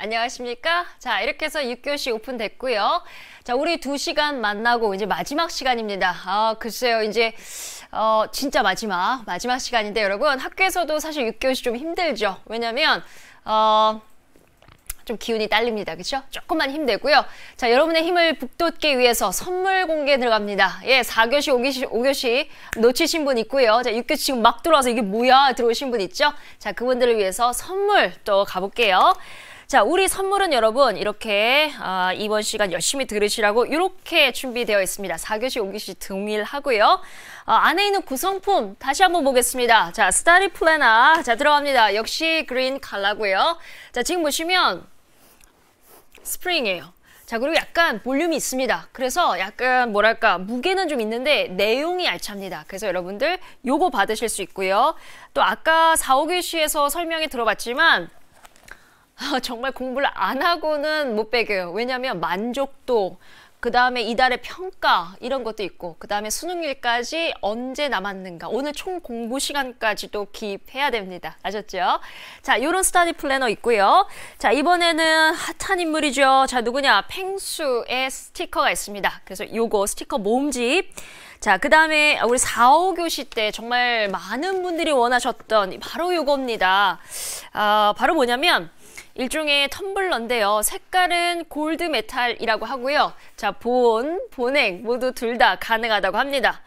안녕하십니까? 자, 이렇게 해서 6교시 오픈됐고요. 자, 우리 2시간 만나고 이제 마지막 시간입니다. 글쎄요, 이제 진짜 마지막 시간인데 여러분, 학교에서도 사실 6교시 좀 힘들죠. 왜냐면 좀 기운이 딸립니다. 그렇죠? 조금만 힘들고요. 자, 여러분의 힘을 북돋기 위해서 선물 공개 들어갑니다. 예, 4교시, 5교시 놓치신 분 있고요. 자, 6교시 지금 막 들어와서 이게 뭐야 들어오신 분 있죠? 자, 그분들을 위해서 선물 또 가볼게요. 자, 우리 선물은 여러분 이렇게 이번 시간 열심히 들으시라고 이렇게 준비되어 있습니다. 4교시, 5교시 동일하고요. 안에 있는 구성품 다시 한번 보겠습니다. 자, 스터디 플래너 자 들어갑니다. 역시 그린 컬러고요. 자, 지금 보시면 스프링이에요. 자, 그리고 약간 볼륨이 있습니다. 그래서 약간 뭐랄까 무게는 좀 있는데 내용이 알찹니다. 그래서 여러분들 요거 받으실 수 있고요. 또 아까 4, 5교시에서 설명이 들어봤지만 정말 공부를 안 하고는 못 배겨요. 왜냐하면 만족도, 그 다음에 이달의 평가 이런 것도 있고, 그 다음에 수능일까지 언제 남았는가, 오늘 총 공부 시간까지도 기입해야 됩니다. 아셨죠? 자, 요런 스터디 플래너 있고요. 자, 이번에는 핫한 인물이죠. 자, 누구냐? 펭수의 스티커가 있습니다. 그래서 요거 스티커 모음집. 자, 그 다음에 우리 4, 5교시 때 정말 많은 분들이 원하셨던 바로 요겁니다. 바로 뭐냐면 일종의 텀블러인데요. 색깔은 골드 메탈이라고 하고요. 자, 본액 모두 둘 다 가능하다고 합니다.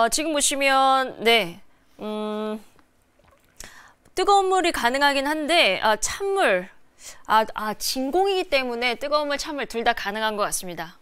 지금 보시면 네, 뜨거운 물이 가능하긴 한데 찬물, 진공이기 때문에 뜨거운 물, 찬물 둘 다 가능한 것 같습니다.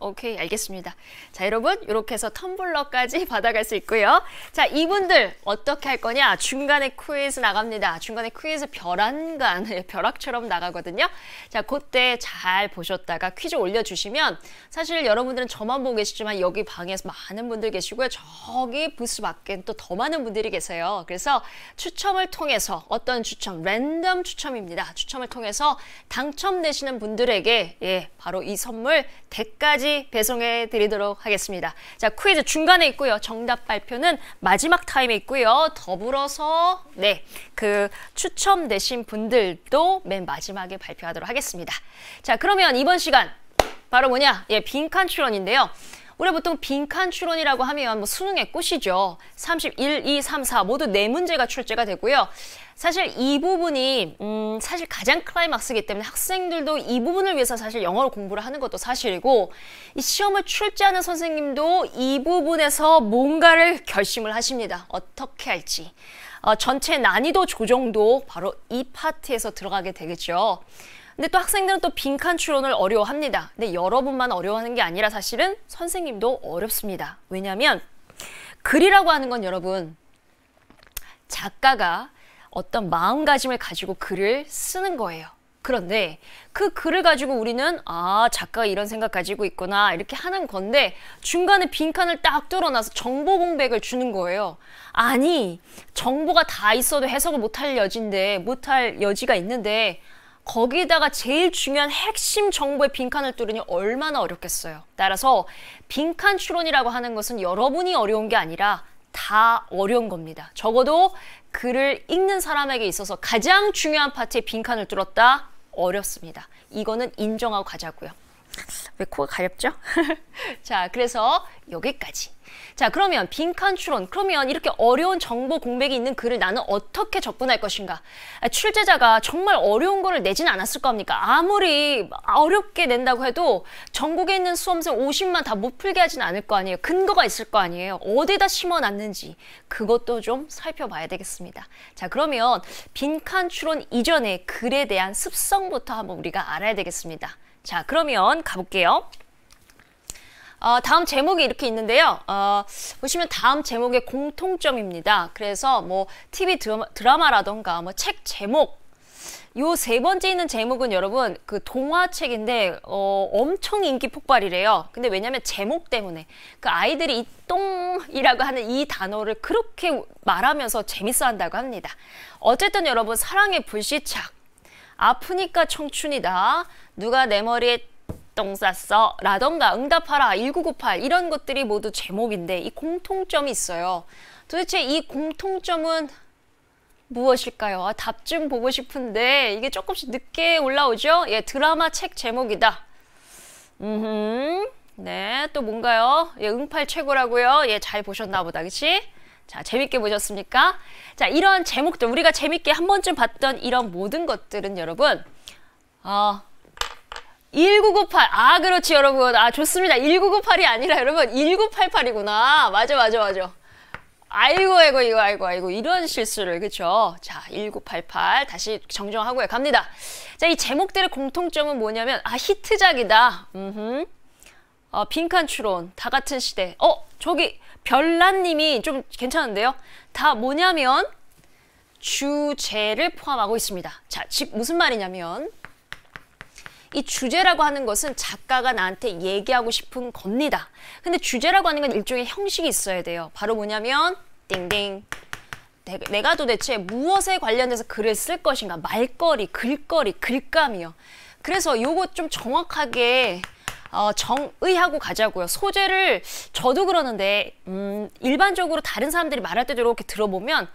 오케이, 알겠습니다. 자, 여러분 이렇게 해서 텀블러까지 받아갈 수 있고요. 자, 이분들 어떻게 할 거냐? 중간에 퀴즈 나갑니다. 중간에 퀴즈 벼랑간, 벼락처럼 나가거든요. 자, 그때 잘 보셨다가 퀴즈 올려주시면 사실 여러분들은 저만 보고 계시지만 여기 방에서 많은 분들 계시고요. 저기 부스 밖엔 또 더 많은 분들이 계세요. 그래서 추첨을 통해서 어떤 추첨, 랜덤 추첨입니다. 추첨을 통해서 당첨되시는 분들에게 바로 이 선물 댁까지 배송해 드리도록 하겠습니다. 자, 퀴즈 중간에 있고요. 정답 발표는 마지막 타임에 있고요. 더불어서 그 추첨되신 분들도 맨 마지막에 발표하도록 하겠습니다. 자, 그러면 이번 시간 바로 뭐냐? 빈칸 추론인데요. 우리 보통 빈칸 추론이라고 하면 뭐 수능의 꽃이죠. 31, 2, 3, 4 모두 4문제가 출제가 되고요. 사실 이 부분이 사실 가장 클라이막스이기 때문에 학생들도 이 부분을 위해서 사실 영어로 공부를 하는 것도 사실이고, 이 시험을 출제하는 선생님도 이 부분에서 뭔가를 결심을 하십니다. 어떻게 할지. 전체 난이도 조정도 바로 이 파트에서 들어가게 되겠죠. 근데 또 학생들은 또 빈칸 추론을 어려워합니다. 근데 여러분만 어려워하는 게 아니라 사실은 선생님도 어렵습니다. 왜냐하면 글이라고 하는 건 여러분, 작가가 어떤 마음가짐을 가지고 글을 쓰는 거예요. 그런데 그 글을 가지고 우리는 작가가 이런 생각 가지고 있구나 이렇게 하는 건데, 중간에 빈칸을 딱 뚫어놔서 정보 공백을 주는 거예요. 아니, 정보가 다 있어도 해석을 못할 여지가 있는데 거기다가 제일 중요한 핵심 정보의 빈칸을 뚫으니 얼마나 어렵겠어요. 따라서 빈칸 추론이라고 하는 것은 여러분이 어려운 게 아니라 다 어려운 겁니다. 적어도 글을 읽는 사람에게 있어서 가장 중요한 파트에 빈칸을 뚫었다? 어렵습니다. 이거는 인정하고 가자고요. 왜 코가 가렵죠? 자, 그래서 여기까지. 자, 그러면 빈칸 추론. 그러면 이렇게 어려운 정보 공백이 있는 글을 나는 어떻게 접근할 것인가? 출제자가 정말 어려운 거를 내진 않았을 겁니까? 아무리 어렵게 낸다고 해도 전국에 있는 수험생 50만 다 못 풀게 하진 않을 거 아니에요. 근거가 있을 거 아니에요. 어디다 심어놨는지 그것도 좀 살펴봐야 되겠습니다. 자, 그러면 빈칸 추론 이전에 글에 대한 습성부터 한번 우리가 알아야 되겠습니다. 자, 그러면 가볼게요. 다음 제목이 이렇게 있는데요. 보시면 다음 제목의 공통점입니다. 그래서 뭐 TV 드라마라던가 뭐 책 제목, 요 세 번째 있는 제목은 여러분 그 동화책인데 엄청 인기 폭발이래요. 근데 왜냐면 제목 때문에 그 아이들이 이 똥이라고 하는 이 단어를 그렇게 말하면서 재밌어 한다고 합니다. 어쨌든 여러분, 사랑의 불시착, 아프니까 청춘이다, 누가 내 머리에 똥 쌌어 라던가 응답하라 1998 이런 것들이 모두 제목인데 이 공통점이 있어요. 도대체 이 공통점은 무엇일까요? 아, 답 좀 보고 싶은데 이게 조금씩 늦게 올라오죠? 예, 드라마 책 제목이다. 네, 또 뭔가요? 예, 응팔 최고라고요? 예, 잘 보셨나 보다, 그치? 자, 재밌게 보셨습니까? 자, 이런 제목들, 우리가 재밌게 한 번쯤 봤던 이런 모든 것들은 여러분, 1998. 아, 그렇지, 여러분. 아, 좋습니다. 1998이 아니라 여러분, 1988이구나. 맞아. 아이고, 이런 실수를, 그쵸? 자, 1988. 다시 정정하고요. 갑니다. 자, 이 제목들의 공통점은 뭐냐면, 히트작이다. 빈칸 추론, 다 같은 시대. 저기, 별난님이 좀 괜찮은데요? 다 뭐냐면, 주제를 포함하고 있습니다. 자, 즉, 무슨 말이냐면, 이 주제라고 하는 것은 작가가 나한테 얘기하고 싶은 겁니다. 근데 주제라고 하는 건 일종의 형식이 있어야 돼요. 바로 뭐냐면 띵띵. 내가 도대체 무엇에 관련돼서 글을 쓸 것인가. 말거리, 글거리, 글감이요. 그래서 요거 좀 정확하게 정의하고 가자고요. 소재를 저도 그러는데 일반적으로 다른 사람들이 말할 때도 이렇게 들어보면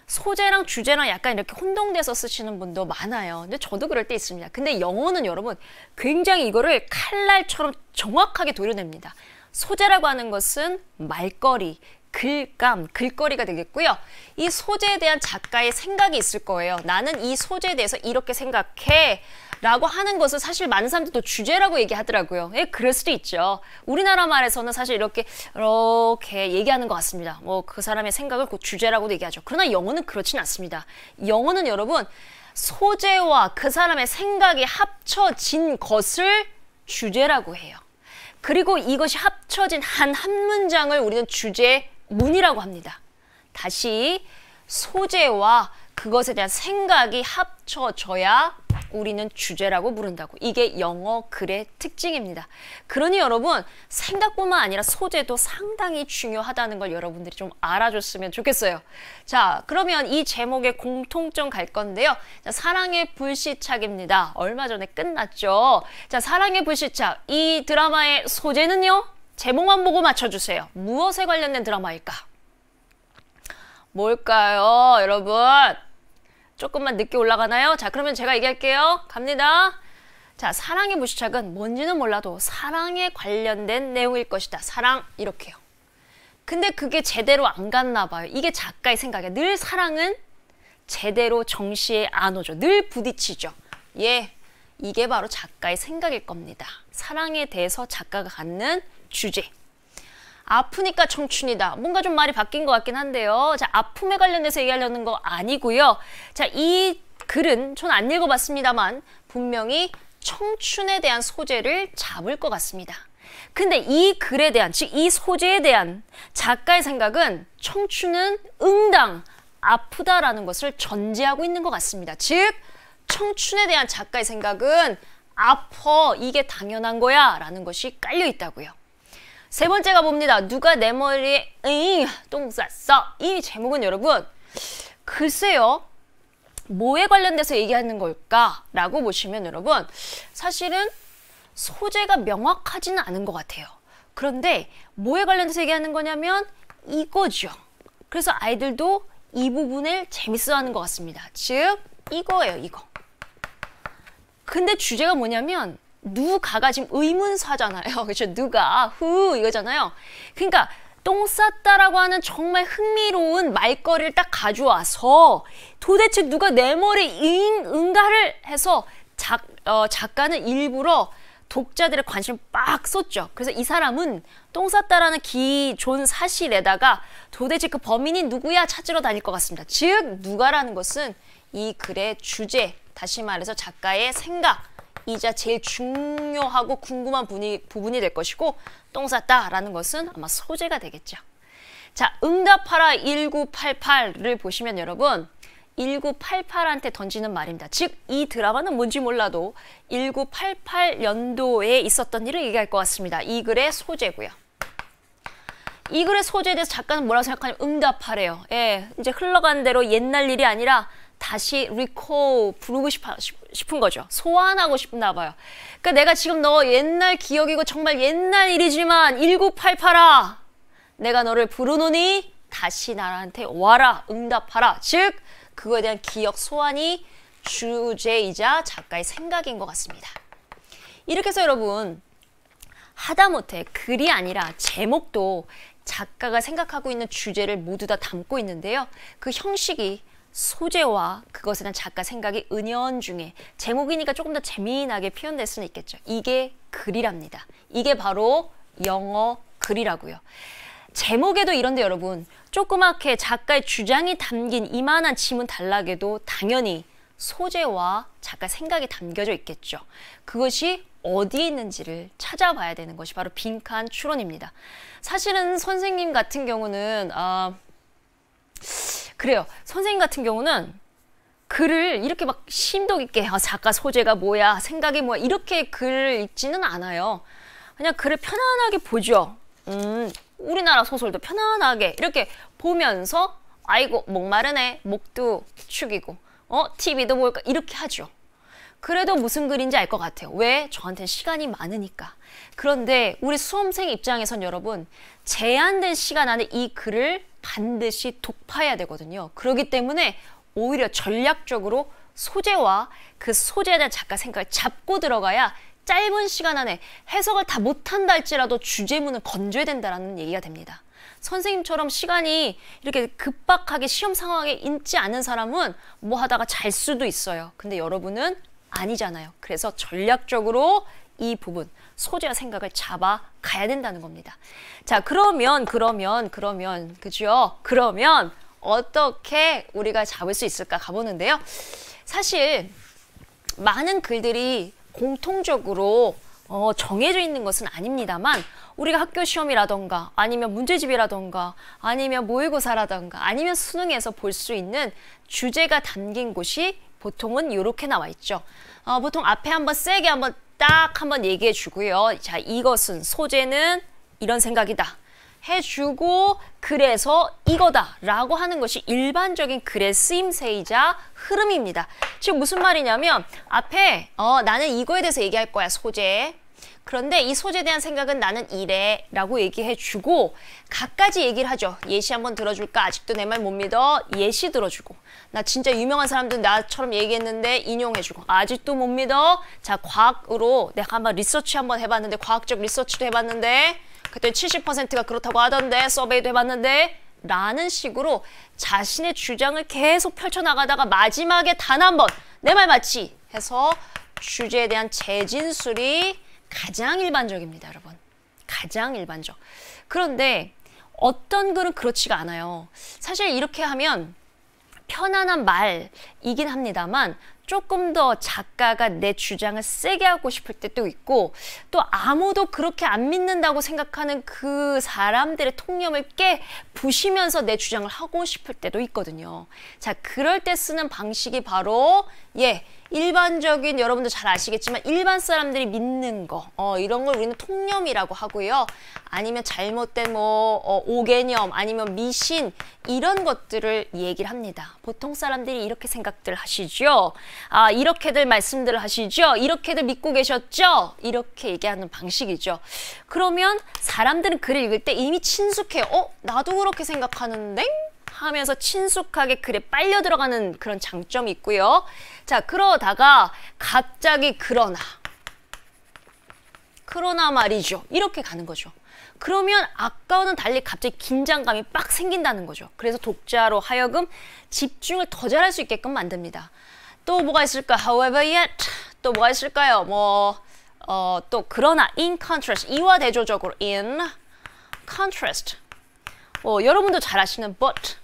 소재랑 주제랑 약간 이렇게 혼동돼서 쓰시는 분도 많아요. 근데 저도 그럴 때 있습니다. 근데 영어는 여러분 굉장히 이거를 칼날처럼 정확하게 도려냅니다. 소재라고 하는 것은 말거리, 글감, 글거리가 되겠고요. 이 소재에 대한 작가의 생각이 있을 거예요. 나는 이 소재에 대해서 이렇게 생각해 라고 하는 것을 사실 많은 사람들도 주제라고 얘기하더라고요. 예, 그럴 수도 있죠. 우리나라 말에서는 사실 이렇게 얘기하는 것 같습니다. 뭐 그 사람의 생각을 곧 주제라고도 얘기하죠. 그러나 영어는 그렇진 않습니다. 영어는 여러분 소재와 그 사람의 생각이 합쳐진 것을 주제라고 해요. 그리고 이것이 합쳐진 한 문장을 우리는 주제문이라고 합니다. 다시 소재와 그것에 대한 생각이 합쳐져야 우리는 주제라고 부른다고. 이게 영어 글의 특징입니다. 그러니 여러분 생각뿐만 아니라 소재도 상당히 중요하다는 걸 여러분들이 좀 알아줬으면 좋겠어요. 자, 그러면 이 제목의 공통점 갈 건데요. 자, 사랑의 불시착입니다. 얼마 전에 끝났죠. 자, 사랑의 불시착. 이 드라마의 소재는요. 제목만 보고 맞춰주세요. 무엇에 관련된 드라마일까? 뭘까요, 여러분? 조금만 늦게 올라가나요? 자, 그러면 제가 얘기할게요. 갑니다. 자, 사랑의 불시착은 뭔지는 몰라도 사랑에 관련된 내용일 것이다. 사랑, 이렇게요. 근데 그게 제대로 안 갔나 봐요. 이게 작가의 생각이에요. 늘 사랑은 제대로 정시에 안 오죠. 늘 부딪히죠. 예, 이게 바로 작가의 생각일 겁니다. 사랑에 대해서 작가가 갖는 주제. 아프니까 청춘이다. 뭔가 좀 말이 바뀐 것 같긴 한데요. 자, 아픔에 관련돼서 얘기하려는 거 아니고요. 자, 이 글은 전 안 읽어봤습니다만 분명히 청춘에 대한 소재를 잡을 것 같습니다. 근데 이 글에 대한, 즉 이 소재에 대한 작가의 생각은 청춘은 응당 아프다라는 것을 전제하고 있는 것 같습니다. 즉 청춘에 대한 작가의 생각은 아파, 이게 당연한 거야 라는 것이 깔려 있다고요. 세 번째가 봅니다. 누가 내 머리에 똥 쌌어? 이 제목은 여러분 글쎄요. 뭐에 관련돼서 얘기하는 걸까? 라고 보시면 여러분 사실은 소재가 명확하지는 않은 것 같아요. 그런데 뭐에 관련돼서 얘기하는 거냐면 이거죠. 그래서 아이들도 이 부분을 재밌어하는 것 같습니다. 즉 이거예요. 이거. 근데 주제가 뭐냐면 누가가 지금 의문사잖아요. 그렇죠? 누가, who 이거잖아요. 그러니까 똥 쌌다라고 하는 정말 흥미로운 말거리를 딱 가져와서 도대체 누가 내 머리에 응가를 해서 작가는 일부러 독자들의 관심을 빡 쏟죠. 그래서 이 사람은 똥 쌌다라는 기존 사실에다가 도대체 그 범인이 누구야 찾으러 다닐 것 같습니다. 즉 누가라는 것은 이 글의 주제, 다시 말해서 작가의 생각, 이자 제일 중요하고 궁금한 부분이 될 것이고 똥 쌌다라는 것은 아마 소재가 되겠죠. 자, 응답하라 1988를 보시면 여러분 1988한테 던지는 말입니다. 즉 이 드라마는 뭔지 몰라도 1988년도에 있었던 일을 얘기할 것 같습니다. 이 글의 소재고요. 이 글의 소재에 대해서 작가는 뭐라고 생각하냐면 응답하래요. 예, 이제 흘러간 대로 옛날 일이 아니라 다시 recall 부르고 싶은 거죠. 소환하고 싶나 봐요. 그러니까 내가 지금 너 옛날 기억이고 정말 옛날 일이지만 1988아 내가 너를 부르노니 다시 나한테 와라 응답하라. 즉 그거에 대한 기억 소환이 주제이자 작가의 생각인 것 같습니다. 이렇게 해서 여러분 하다못해 글이 아니라 제목도 작가가 생각하고 있는 주제를 모두 다 담고 있는데요. 그 형식이 소재와 그것에 대한 작가 생각이 은연중에 제목이니까 조금 더 재미나게 표현될 수는 있겠죠. 이게 글이랍니다. 이게 바로 영어 글이라고요. 제목에도 이런데 여러분 조그맣게 작가의 주장이 담긴 이만한 지문 단락에도 당연히 소재와 작가 생각이 담겨져 있겠죠. 그것이 어디에 있는지를 찾아봐야 되는 것이 바로 빈칸 추론입니다. 사실은 선생님 같은 경우는 그래요. 선생님 같은 경우는 글을 이렇게 막 심도 있게 작가 소재가 뭐야, 생각이 뭐야 이렇게 글을 읽지는 않아요. 그냥 글을 편안하게 보죠. 우리나라 소설도 편안하게 이렇게 보면서 아이고 목마르네, 목도 축이고 TV도 볼까 이렇게 하죠. 그래도 무슨 글인지 알 것 같아요. 왜? 저한테는 시간이 많으니까. 그런데 우리 수험생 입장에선 여러분 제한된 시간 안에 이 글을 반드시 독파해야 되거든요. 그렇기 때문에 오히려 전략적으로 소재와 그 소재에 대한 작가 생각을 잡고 들어가야 짧은 시간 안에 해석을 다 못한다 할지라도 주제문을 건져야 된다는 얘기가 됩니다. 선생님처럼 시간이 이렇게 급박하게 시험 상황에 있지 않은 사람은 뭐 하다가 잘 수도 있어요. 근데 여러분은 아니잖아요. 그래서 전략적으로 이 부분, 소재와 생각을 잡아가야 된다는 겁니다. 자, 그러면, 그죠? 그러면 어떻게 우리가 잡을 수 있을까 가보는데요. 사실 많은 글들이 공통적으로 정해져 있는 것은 아닙니다만 우리가 학교 시험이라던가 아니면 문제집이라던가 아니면 모의고사라던가 아니면 수능에서 볼 수 있는 주제가 담긴 곳이 보통은 이렇게 나와 있죠. 보통 앞에 한번 세게 한번 얘기해 주고요. 자, 이것은 소재는 이런 생각이다 해주고 그래서 이거다 라고 하는 것이 일반적인 글의 쓰임새이자 흐름입니다. 지금 무슨 말이냐면 앞에 나는 이거에 대해서 얘기할 거야 소재. 그런데 이 소재에 대한 생각은 나는 이래 라고 얘기해 주고 갖가지 얘기를 하죠. 예시 한번 들어줄까? 아직도 내 말 못 믿어? 예시 들어주고 나 진짜 유명한 사람들 나처럼 얘기했는데 인용해주고 아직도 못 믿어? 자, 과학으로 내가 한번 리서치 한번 해봤는데 과학적 리서치도 해봤는데 그때 70%가 그렇다고 하던데 서베이도 해봤는데 라는 식으로 자신의 주장을 계속 펼쳐나가다가 마지막에 단 한 번 내 말 맞지? 해서 주제에 대한 재진술이 가장 일반적입니다, 여러분. 가장 일반적. 그런데 어떤 글은 그렇지가 않아요. 사실 이렇게 하면 편안한 말이긴 합니다만 조금 더 작가가 내 주장을 세게 하고 싶을 때도 있고 또 아무도 그렇게 안 믿는다고 생각하는 그 사람들의 통념을 부시면서 내 주장을 하고 싶을 때도 있거든요. 자, 그럴 때 쓰는 방식이 바로 일반적인 여러분도 잘 아시겠지만 일반 사람들이 믿는 거 이런 걸 우리는 통념이라고 하고요. 아니면 잘못된 오개념 아니면 미신 이런 것들을 얘기를 합니다. 보통 사람들이 이렇게 생각들 하시죠. 이렇게들 말씀들 하시죠. 이렇게들 믿고 계셨죠. 이렇게 얘기하는 방식이죠. 그러면 사람들은 글을 읽을 때 이미 친숙해요. 나도 그렇게 생각하는데? 하면서 친숙하게 글에 빨려 들어가는 그런 장점이 있고요. 자, 그러다가 갑자기 그러나 말이죠. 이렇게 가는 거죠. 그러면 아까와는 달리 갑자기 긴장감이 빡 생긴다는 거죠. 그래서 독자로 하여금 집중을 더 잘할 수 있게끔 만듭니다. 또 뭐가 있을까? However yet. 또 뭐가 있을까요? 또 그러나 in contrast. 이와 대조적으로 in contrast. 여러분도 잘 아시는 but.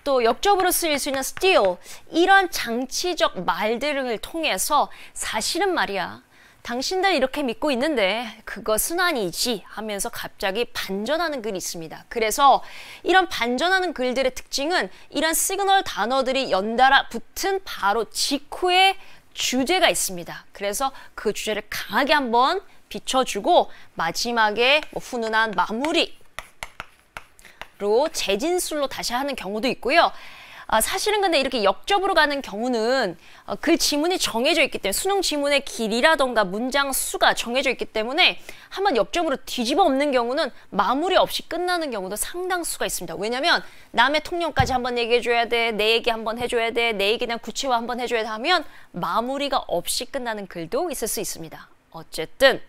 또 역접으로 쓰일 수 있는 still. 이런 장치적 말들을 통해서 사실은 말이야. 당신들 이렇게 믿고 있는데 그것은 아니지 하면서 갑자기 반전하는 글이 있습니다. 그래서 이런 반전하는 글들의 특징은 이런 시그널 단어들이 연달아 붙은 바로 직후에 주제가 있습니다. 그래서 그 주제를 강하게 한번 비춰주고 마지막에 훈훈한 마무리로 재진술로 다시 하는 경우도 있고요. 사실은 근데 이렇게 역접으로 가는 경우는 그 지문이 정해져 있기 때문에 수능 지문의 길이라던가 문장 수가 정해져 있기 때문에 한번 역접으로 뒤집어 엎는 경우는 마무리 없이 끝나는 경우도 상당수가 있습니다. 왜냐면 남의 통념까지 한번 얘기해줘야 돼, 내 얘기 한번 해줘야 돼, 내 얘기에 대한 구체화 한번 해줘야 돼 하면 마무리가 없이 끝나는 글도 있을 수 있습니다. 어쨌든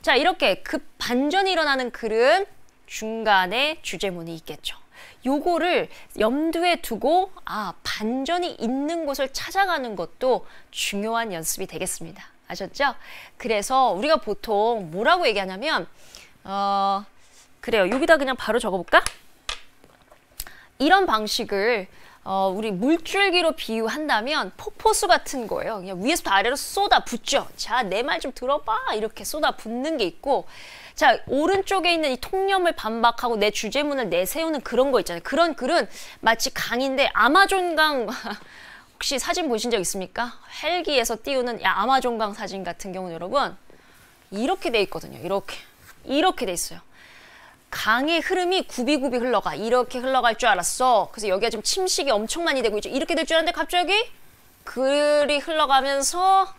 자, 이렇게 급 반전이 일어나는 글은 중간에 주제문이 있겠죠. 요거를 염두에 두고 반전이 있는 곳을 찾아가는 것도 중요한 연습이 되겠습니다. 아셨죠? 그래서 우리가 보통 뭐라고 얘기하냐면 그래요. 여기다 그냥 바로 적어볼까? 이런 방식을 우리 물줄기로 비유한다면 폭포수 같은 거예요. 그냥 위에서부터 아래로 쏟아붓죠. 자, 내 말 좀 들어봐. 이렇게 쏟아붓는 게 있고, 자, 오른쪽에 있는 이 통념을 반박하고 내 주제문을 내세우는 그런 거 있잖아요. 그런 글은 마치 강인데 아마존강 혹시 사진 보신 적 있습니까? 헬기에서 띄우는 아마존강 사진 같은 경우는 여러분 이렇게 돼 있거든요. 이렇게 돼 있어요. 강의 흐름이 굽이굽이 흘러가. 이렇게 흘러갈 줄 알았어. 그래서 여기가 지금 침식이 엄청 많이 되고 있죠. 이렇게 될 줄 알았는데 갑자기 글이 흘러가면서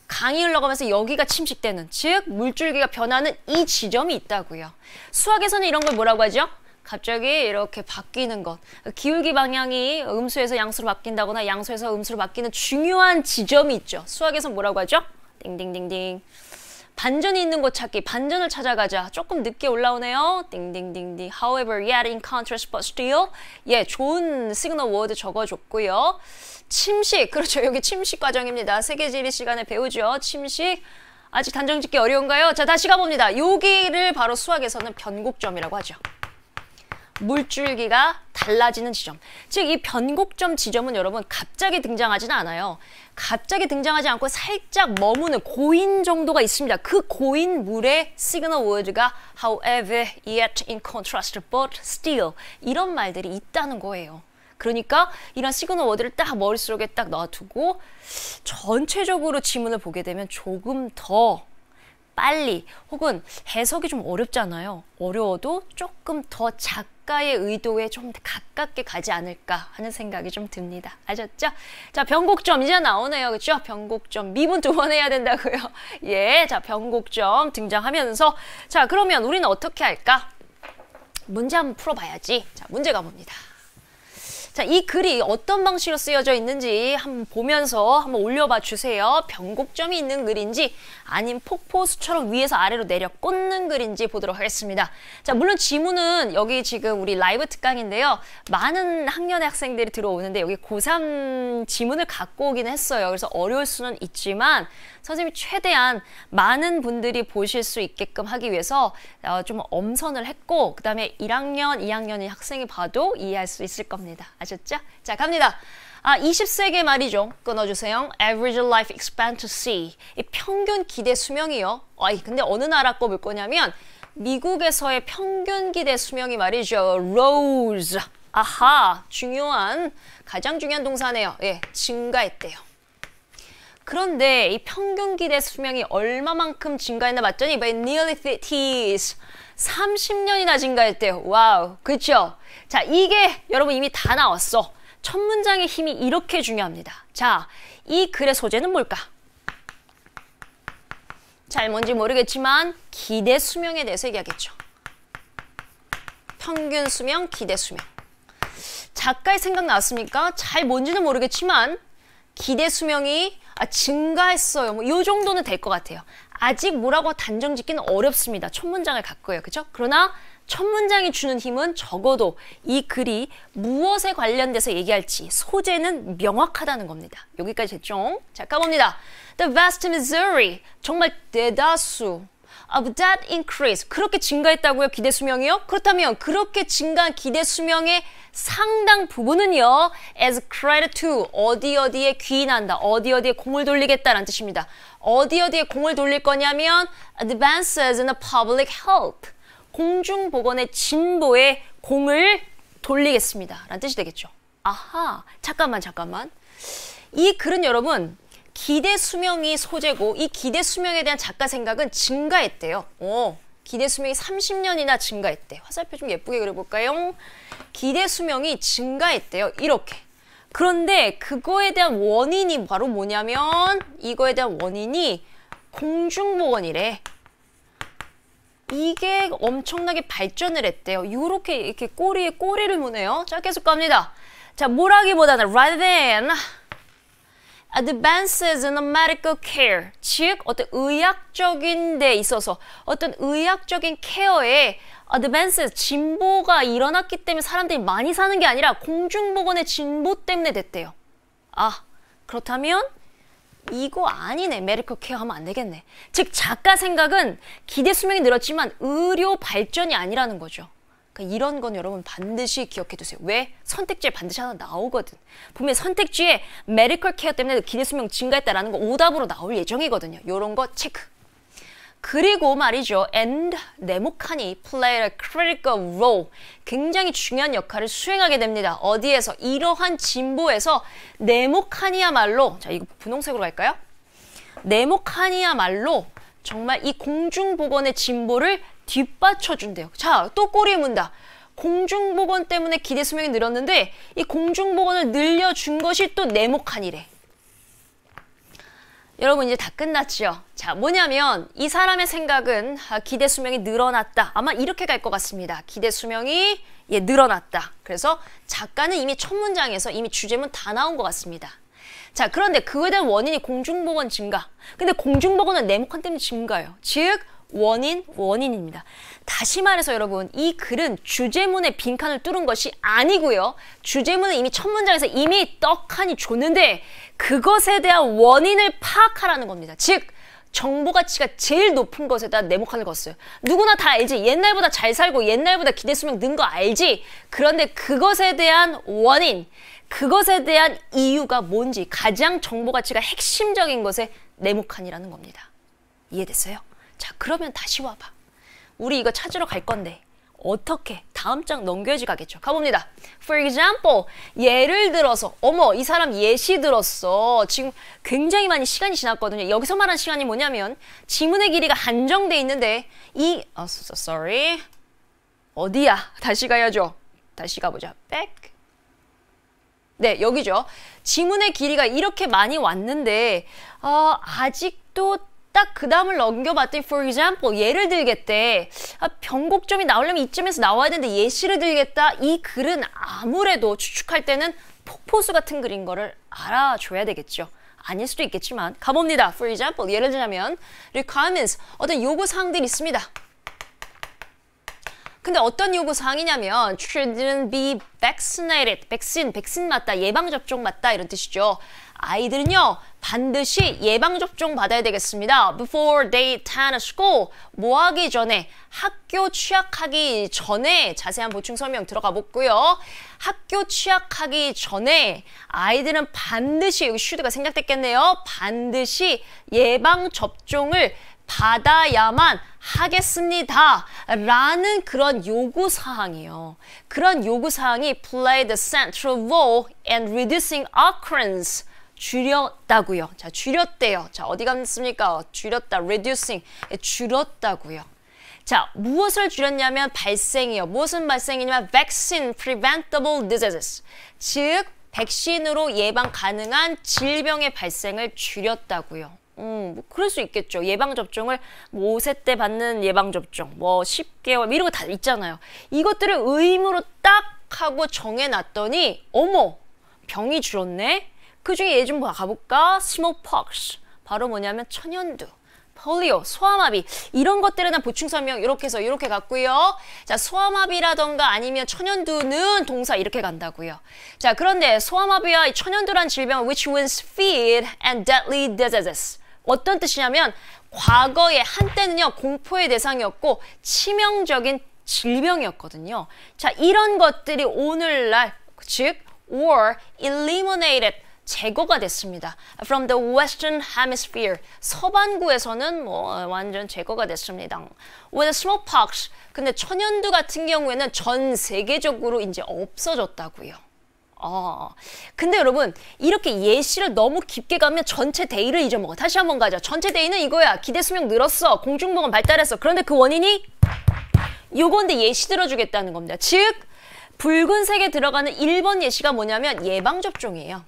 강이 흘러가면서 여기가 침식되는, 즉 물줄기가 변하는 이 지점이 있다고요. 수학에서는 이런 걸 뭐라고 하죠? 갑자기 이렇게 바뀌는 것. 기울기 방향이 음수에서 양수로 바뀐다거나 양수에서 음수로 바뀌는 중요한 지점이 있죠. 수학에서 뭐라고 하죠? 띵띵띵띵. 반전이 있는 곳 찾기, 반전을 찾아가자. 조금 늦게 올라오네요. 띵띵띵띵. However, yet, in contrast, but still. 예, 좋은 시그널 워드 적어줬고요. 침식, 그렇죠. 여기 침식 과정입니다. 세계지리 시간에 배우죠. 침식. 아직 단정 짓기 어려운가요? 자, 다시 가봅니다. 여기를 바로 수학에서는 변곡점이라고 하죠. 물줄기가 달라지는 지점. 즉, 이 변곡점 지점은 여러분 갑자기 등장하지는 않아요. 갑자기 등장하지 않고 살짝 머무는 고인 정도가 있습니다. 그 고인 물의 시그널 워드가 however, yet, in contrast, but still 이런 말들이 있다는 거예요. 그러니까 이런 시그널 워드를 딱 머릿속에 딱 넣어두고 전체적으로 지문을 보게 되면 조금 더 빨리, 혹은 해석이 좀 어렵잖아요. 어려워도 조금 더 작가의 의도에 좀 가깝게 가지 않을까 하는 생각이 좀 듭니다. 아셨죠? 자, 변곡점 이제 나오네요. 그렇죠? 변곡점 미분 2번 해야 된다고요. 예, 자, 변곡점 등장하면서 자, 그러면 우리는 어떻게 할까? 문제 한번 풀어봐야지. 자, 문제 가봅니다. 자, 이 글이 어떤 방식으로 쓰여져 있는지 한번 보면서 한번 올려봐 주세요. 변곡점이 있는 글인지 아니면 폭포수처럼 위에서 아래로 내려 꽂는 글인지 보도록 하겠습니다. 자, 물론 지문은 여기 지금 우리 라이브 특강인데요. 많은 학년의 학생들이 들어오는데 여기 고3 지문을 갖고 오긴 했어요. 그래서 어려울 수는 있지만 선생님이 최대한 많은 분들이 보실 수 있게끔 하기 위해서 좀 엄선을 했고, 그 다음에 1학년, 2학년의 학생이 봐도 이해할 수 있을 겁니다. 아셨죠? 자, 갑니다. 20세기 말이죠. 끊어주세요. Average life expectancy. 이 평균 기대 수명이요. 근데 어느 나라 거 볼 거냐면 미국에서의 평균 기대 수명이 말이죠. rose. 아하, 가장 중요한 동사네요. 예, 증가했대요. 그런데 이 평균 기대 수명이 얼마만큼 증가했나 봤더니 by nearly 30 years. 30년이나 증가했대요. 와우, 그렇죠? 자, 이게 여러분 이미 다 나왔어. 첫 문장의 힘이 이렇게 중요합니다. 자, 이 글의 소재는 뭘까? 잘 뭔지 모르겠지만 기대 수명에 대해서 얘기하겠죠. 평균 수명, 기대 수명. 작가의 생각 나왔습니까? 잘 뭔지는 모르겠지만 기대 수명이 증가했어요. 뭐 이 정도는 될 것 같아요. 아직 뭐라고 단정 짓기는 어렵습니다. 첫 문장을 갖고요. 그렇죠? 그러나 첫 문장이 주는 힘은 적어도 이 글이 무엇에 관련돼서 얘기할지 소재는 명확하다는 겁니다. 여기까지 됐죠? 자, 가봅니다. The vast Missouri. 정말 대다수 of that increase. 그렇게 증가했다고요? 기대 수명이요? 그렇다면 그렇게 증가한 기대 수명의 상당 부분은요. as credit to. 어디에 귀인한다. 어디에 공을 돌리겠다라는 뜻입니다. 어디에 공을 돌릴 거냐면 advances in the public health. 공중보건의 진보에 공을 돌리겠습니다. 라는 뜻이 되겠죠. 아하, 잠깐만. 이 글은 여러분 기대 수명이 소재고 이 기대 수명에 대한 작가 생각은 증가했대요. 기대 수명이 30년이나 증가했대. 화살표 좀 예쁘게 그려볼까요? 기대 수명이 증가했대요. 이렇게. 그런데 그거에 대한 원인이 바로 뭐냐면 이거에 대한 원인이 공중보건이래. 이게 엄청나게 발전을 했대요. 요렇게 이렇게 꼬리에 꼬리를 무네요. 자, 계속 갑니다. 자, 뭐라기보다는 rather than advances in medical care, 즉 어떤 의학적인 데 있어서 어떤 의학적인 케어에 advances, 진보가 일어났기 때문에 사람들이 많이 사는 게 아니라 공중보건의 진보 때문에 됐대요. 아, 그렇다면 이거 아니네. 메디컬 케어 하면 안 되겠네. 즉 작가 생각은 기대 수명이 늘었지만 의료 발전이 아니라는 거죠. 그러니까 이런 건 여러분 반드시 기억해 두세요. 왜? 선택지에 반드시 하나 나오거든. 분명히 선택지에 메디컬 케어 때문에 기대 수명 증가했다라는 거 오답으로 나올 예정이거든요. 이런 거 체크. 그리고 말이죠. and 네모칸이 play a critical role. 굉장히 중요한 역할을 수행하게 됩니다. 어디에서? 이러한 진보에서 네모칸이야말로, 자, 이거 분홍색으로 갈까요? 네모칸이야말로 정말 이 공중보건의 진보를 뒷받쳐준대요. 자, 또 꼬리에 문다. 공중보건 때문에 기대 수명이 늘었는데 이 공중보건을 늘려준 것이 또 네모칸이래. 여러분 이제 다 끝났죠? 자, 뭐냐면 이 사람의 생각은 기대 수명이 늘어났다. 아마 이렇게 갈 것 같습니다. 기대 수명이 늘어났다. 그래서 작가는 이미 첫 문장에서 이미 주제문 다 나온 것 같습니다. 자, 그런데 그거에 대한 원인이 공중보건 증가. 근데 공중보건은 네모칸 때문에 증가해요. 즉 원인입니다. 다시 말해서 여러분 이 글은 주제문의 빈칸을 뚫은 것이 아니고요. 주제문은 이미 첫 문장에서 이미 떡하니 줬는데 그것에 대한 원인을 파악하라는 겁니다. 즉 정보 가치가 제일 높은 것에다 네모칸을 걷어요. 누구나 다 알지. 옛날보다 잘 살고 옛날보다 기대 수명 는 거 알지. 그런데 그것에 대한 원인, 그것에 대한 이유가 뭔지 가장 정보 가치가 핵심적인 것에 네모칸이라는 겁니다. 이해됐어요? 자, 그러면 다시 와봐. 우리 이거 찾으러 갈 건데 어떻게? 다음 장 넘겨야지 가겠죠. 가봅니다. For example, 예를 들어서 어머 이 사람 예시 들었어. 지금 굉장히 많이 시간이 지났거든요. 여기서 말하는 시간이 뭐냐면 지문의 길이가 한정돼 있는데 sorry. 어디야? 다시 가야죠. 다시 가보자. back. 네, 여기죠. 지문의 길이가 이렇게 많이 왔는데 아직도 딱 그 다음을 넘겨봤더니 for example, 예를 들겠대. 변곡점이 나오려면 이쯤에서 나와야 되는데 예시를 들겠다. 이 글은 아무래도 추측할 때는 폭포수 같은 글인 거를 알아줘야 되겠죠. 아닐 수도 있겠지만 가봅니다. For example, 예를 들자면 requirements, 어떤 요구사항들이 있습니다. 근데 어떤 요구사항이냐면 children be vaccinated, 백신 맞다, 예방접종 맞다 이런 뜻이죠. 아이들은요 반드시 예방접종 받아야 되겠습니다. Before they attend school, 뭐 하기 전에, 학교 취학하기 전에, 자세한 보충 설명 들어가 보고요. 학교 취학하기 전에 아이들은 반드시, 여기 should가 생략됐겠네요. 반드시 예방접종을 받아야만 하겠습니다. 라는 그런 요구사항이에요. 그런 요구사항이 play the central role in reducing occurrence. 줄였다고요. 자, 줄였대요. 자, 어디 갔습니까? 줄였다. reducing. 줄였다고요. 자, 무엇을 줄였냐면 발생이요. 무엇은 발생이냐면 vaccine preventable diseases. 즉, 백신으로 예방 가능한 질병의 발생을 줄였다고요. 뭐 그럴 수 있겠죠. 예방접종을 뭐 5세 때 받는 예방접종, 뭐 10개월, 이런 거 다 있잖아요. 이것들을 의무로 딱 하고 정해놨더니 어머, 병이 줄었네? 그 중에 얘 좀 가볼까? smallpox, 바로 뭐냐면 천연두, 폴리오, 소아마비, 이런 것들에 대한 보충 설명 이렇게 해서 이렇게 갔고요. 자, 소아마비라던가 아니면 천연두는 동사 이렇게 간다고요. 자, 그런데 소아마비와 천연두란 질병은 which was feared and deadly diseases. 어떤 뜻이냐면 과거에 한때는요 공포의 대상이었고 치명적인 질병이었거든요. 자, 이런 것들이 오늘날 즉 or eliminated, 제거가 됐습니다. From the Western Hemisphere, 서반구에서는 뭐 완전 제거가 됐습니다. With smallpox, 근데 천연두 같은 경우에는 전 세계적으로 이제 없어졌다고요. 근데 여러분 이렇게 예시를 너무 깊게 가면 전체 데이를 잊어먹어. 다시 한번 가자. 전체 데이는 이거야. 기대 수명 늘었어. 공중보건 발달했어. 그런데 그 원인이 요건데 예시 들어주겠다는 겁니다. 즉 붉은색에 들어가는 1번 예시가 뭐냐면 예방접종이에요.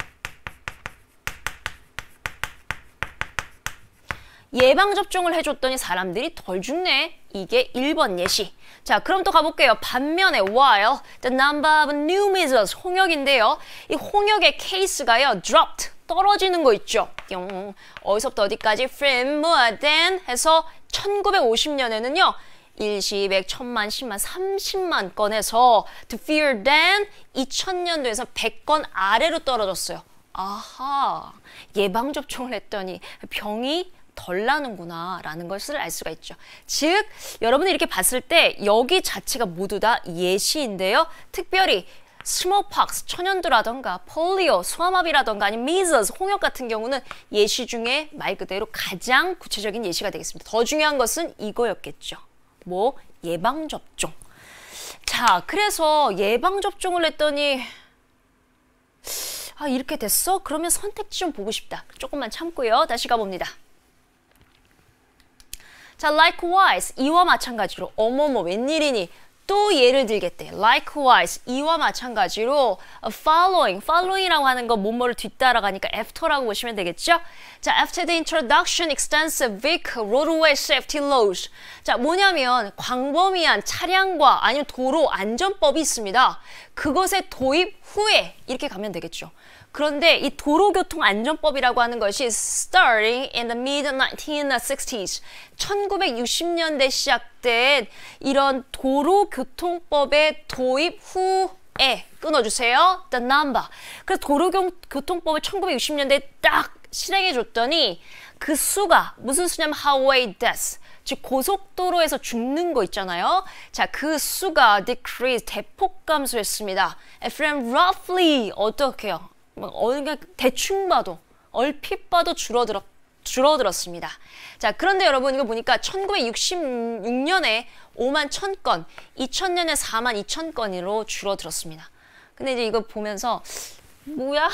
예방접종을 해줬더니 사람들이 덜 죽네. 이게 1번 예시. 자, 그럼 또 가볼게요. 반면에 while the number of new measles, 홍역인데요. 이 홍역의 케이스가요. dropped, 떨어지는 거 있죠. 어디서부터 어디까지? from more than 해서 1950년에는요. 일시, 백, 천만, 10만, 30만 건에서 to fewer than 2000년도에서 100건 아래로 떨어졌어요. 아하, 예방접종을 했더니 병이 덜 나는구나 라는 것을 알 수가 있죠. 즉, 여러분이 이렇게 봤을 때 여기 자체가 모두 다 예시인데요. 특별히 스몰팍스, 천연두라던가 폴리오, 소아마비라던가 아니면 measles, 홍역 같은 경우는 예시 중에 말 그대로 가장 구체적인 예시가 되겠습니다. 더 중요한 것은 이거였겠죠. 뭐? 예방접종. 자, 그래서 예방접종을 했더니 아, 이렇게 됐어? 그러면 선택지 좀 보고 싶다. 조금만 참고요. 다시 가봅니다. 자, likewise, 이와 마찬가지로 어머머 웬일이니? 또 예를 들겠대. likewise, 이와 마찬가지로 following이라고 하는 거 뭐뭐를 뒤따라가니까 after라고 보시면 되겠죠? 자, after the introduction extensive vehicle roadway safety laws. 자, 뭐냐면 광범위한 차량과 아니면 도로 안전법이 있습니다. 그것의 도입 후에 이렇게 가면 되겠죠. 그런데 이 도로교통안전법이라고 하는 것이 starting in the mid-1960s, 1960년대 시작된 이런 도로교통법의 도입 후에 끊어주세요. The number. 그래서 도로교통법을 1960년대에 딱 실행해 줬더니 그 수가 무슨 수냐면 highway deaths. 즉 고속도로에서 죽는 거 있잖아요. 자, 그 수가 decrease, 대폭 감소했습니다. From roughly 어떻게요? 대충 봐도 얼핏 봐도 줄어들었습니다. 자, 그런데 여러분 이거 보니까 1966년에 5만 1000건, 2000년에 4만 2000건으로 줄어들었습니다. 근데 이제 이거 보면서 뭐야?